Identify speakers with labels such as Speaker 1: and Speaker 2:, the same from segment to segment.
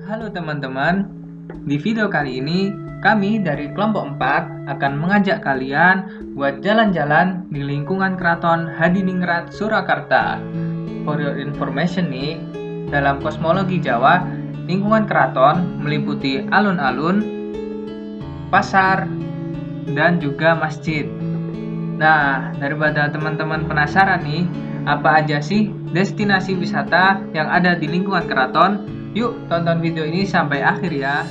Speaker 1: Halo teman-teman, di video kali ini kami dari kelompok 4 akan mengajak kalian buat jalan-jalan di lingkungan Keraton Hadiningrat Surakarta. For your information nih, dalam kosmologi Jawa, lingkungan keraton meliputi alun-alun, pasar, dan juga masjid. Nah, daripada teman-teman penasaran nih, apa aja sih destinasi wisata yang ada di lingkungan keraton? Yuk tonton video ini sampai akhir ya.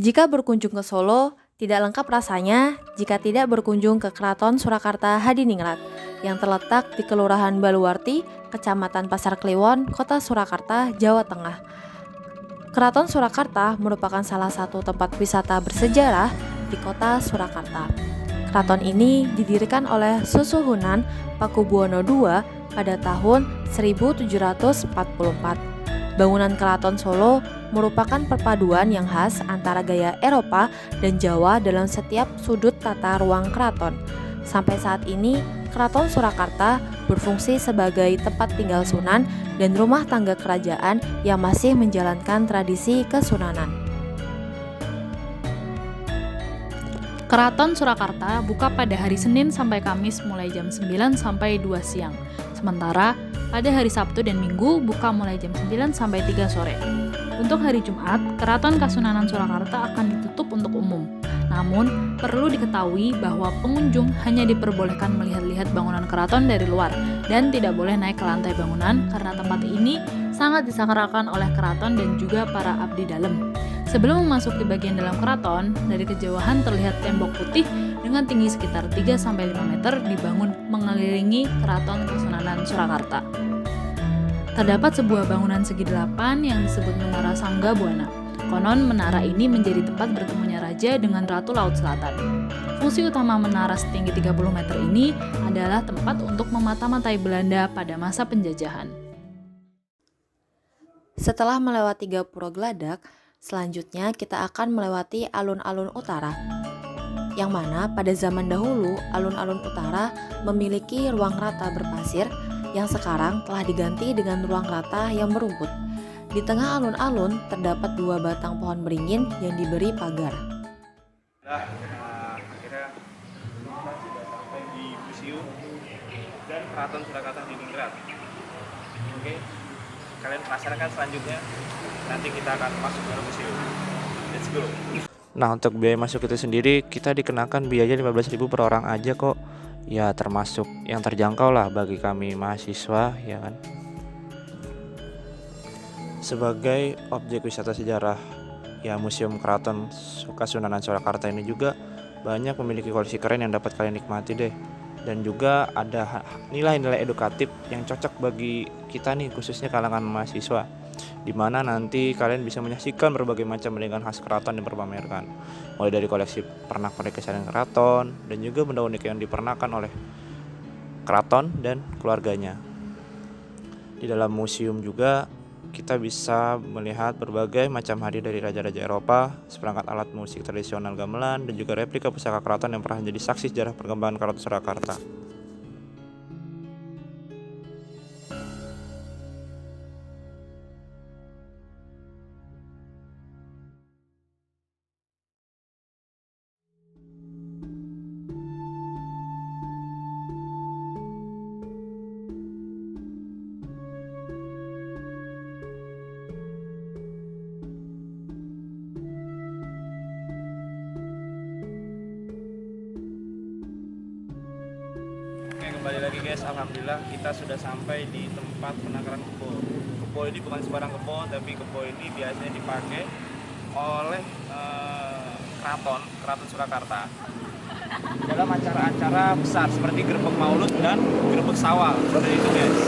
Speaker 2: Jika berkunjung ke Solo, tidak lengkap rasanya jika tidak berkunjung ke Keraton Surakarta Hadiningrat yang terletak di Kelurahan Baluwarti, Kecamatan Pasar Kliwon, Kota Surakarta, Jawa Tengah. Keraton Surakarta merupakan salah satu tempat wisata bersejarah di Kota Surakarta. Keraton ini didirikan oleh Susuhunan Pakubuwono II pada tahun 1744. Bangunan Keraton Solo merupakan perpaduan yang khas antara gaya Eropa dan Jawa dalam setiap sudut tata ruang keraton. Sampai saat ini, Keraton Surakarta berfungsi sebagai tempat tinggal Sunan dan rumah tangga kerajaan yang masih menjalankan tradisi kesunanan.
Speaker 3: Keraton Surakarta buka pada hari Senin sampai Kamis mulai jam 9 sampai 2 siang. Sementara pada hari Sabtu dan Minggu buka mulai jam 9 sampai 3 sore. Untuk hari Jumat, Keraton Kasunanan Surakarta akan ditutup untuk umum. Namun, perlu diketahui bahwa pengunjung hanya diperbolehkan melihat-lihat bangunan keraton dari luar dan tidak boleh naik ke lantai bangunan karena tempat ini sangat disakralkan oleh keraton dan juga para abdi dalam. Sebelum memasuki bagian dalam keraton, dari kejauhan terlihat tembok putih dengan tinggi sekitar 3-5 meter dibangun mengelilingi Keraton Kasunanan Surakarta. Terdapat sebuah bangunan segi 8 yang disebut Menara Sangga Buana. Konon menara ini menjadi tempat bertemunya raja dengan Ratu Laut Selatan. Fungsi utama menara setinggi 30 meter ini adalah tempat untuk memata-matai Belanda pada masa penjajahan.
Speaker 2: Setelah melewati Gapura Gladak, selanjutnya kita akan melewati alun-alun utara, yang mana pada zaman dahulu alun-alun utara memiliki ruang rata berpasir yang sekarang telah diganti dengan ruang rata yang berumput. Di tengah alun-alun terdapat 2 batang pohon beringin yang diberi pagar.
Speaker 4: Akhirnya kita sudah sampai di museum dan Keraton Surakarta Hadiningrat. Oke, kalian penasaran kan selanjutnya? Nanti kita akan masuk ke museum. Let's go.
Speaker 5: Nah, untuk biaya masuk itu sendiri kita dikenakan biaya 15.000 per orang aja kok. Ya termasuk yang terjangkau lah bagi kami mahasiswa, ya kan. Sebagai objek wisata sejarah, ya Museum Keraton Kasunanan Surakarta ini juga banyak memiliki koleksi keren yang dapat kalian nikmati deh. Dan juga ada nilai-nilai edukatif yang cocok bagi kita nih, khususnya kalangan mahasiswa, di mana nanti kalian bisa menyaksikan berbagai macam perbedaan khas keraton yang dipamerkan, mulai dari koleksi pernak-pernik keseharian keraton dan juga benda unik yang dipernakan oleh keraton dan keluarganya. Di dalam museum juga kita bisa melihat berbagai macam hadiah dari raja-raja Eropa, seperangkat alat musik tradisional gamelan, dan juga replika pusaka keraton yang pernah menjadi saksi sejarah perkembangan Keraton Surakarta.
Speaker 4: Oke, kembali lagi guys, alhamdulillah kita sudah sampai di tempat penangkaran kebo. Kebo ini bukan sembarang kebo, tapi kebo ini biasanya dipakai oleh Keraton Surakarta dalam acara-acara besar seperti Grebek Maulud dan Grebek Sawal, seperti itu guys.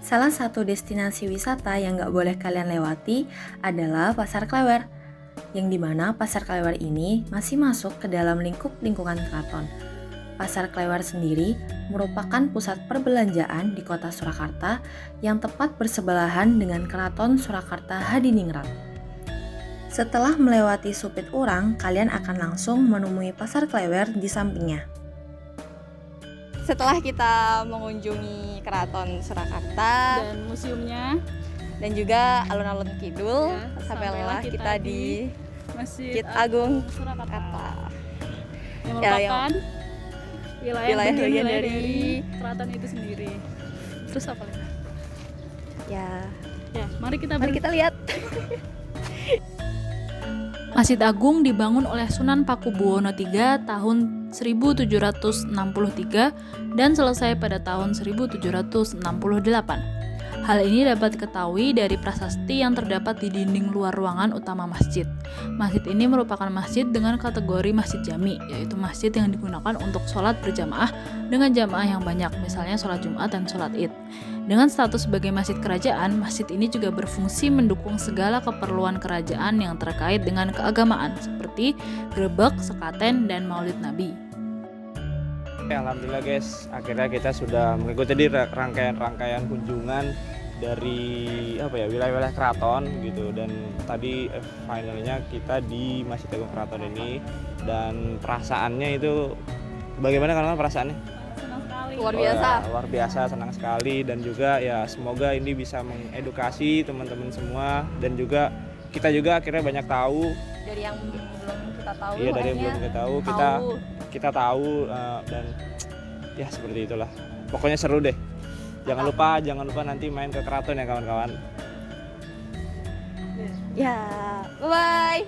Speaker 2: Salah satu destinasi wisata yang gak boleh kalian lewati adalah Pasar Klewer, yang dimana Pasar Klewer ini masih masuk ke dalam lingkup lingkungan keraton. Pasar Klewer sendiri merupakan pusat perbelanjaan di kota Surakarta yang tepat bersebelahan dengan Keraton Surakarta Hadiningrat. Setelah melewati Supit Urang, kalian akan langsung menemui Pasar Klewer di sampingnya.
Speaker 6: Setelah kita mengunjungi Keraton Surakarta
Speaker 3: Dan museumnya
Speaker 6: dan juga alun-alun kidul,
Speaker 3: Ya,
Speaker 6: sampailah kita di
Speaker 3: Masjid
Speaker 6: Masjid Agung
Speaker 3: Surakarta
Speaker 6: Kata.
Speaker 3: yang
Speaker 6: Ya,
Speaker 3: merupakan wilayah
Speaker 6: bagian
Speaker 3: bagian
Speaker 6: dari
Speaker 3: dari keraton itu sendiri. Terus apa lagi?
Speaker 6: Ya,
Speaker 3: Ya, mari kita
Speaker 6: mari kita lihat.
Speaker 3: Masjid Agung dibangun oleh Sunan Pakubuwono III tahun 1763 dan selesai pada tahun 1768. Hal ini dapat diketahui dari prasasti yang terdapat di dinding luar ruangan utama masjid. Masjid ini merupakan masjid dengan kategori masjid jami, yaitu masjid yang digunakan untuk sholat berjamaah dengan jamaah yang banyak, misalnya sholat Jumat dan sholat Id. Dengan status sebagai masjid kerajaan, masjid ini juga berfungsi mendukung segala keperluan kerajaan yang terkait dengan keagamaan, seperti grebek, sekaten, dan maulid Nabi.
Speaker 5: Alhamdulillah guys, akhirnya kita sudah mengikuti di rangkaian kunjungan dari wilayah-wilayah keraton gitu, dan tadi finalnya kita di Masjid Agung Keraton ini, dan perasaannya itu bagaimana kan perasaannya?
Speaker 3: Senang sekali.
Speaker 6: Luar biasa.
Speaker 5: Luar biasa, senang sekali, dan juga ya semoga ini bisa mengedukasi teman-teman semua, dan juga kita juga akhirnya banyak tahu.
Speaker 6: Dari yang belum kita tahu,
Speaker 5: Iya, dari yang belum kita tahu, kita tahu, dan ya seperti itulah. Pokoknya seru deh. Jangan lupa nanti main ke keraton ya kawan-kawan.
Speaker 6: Ya, bye-bye.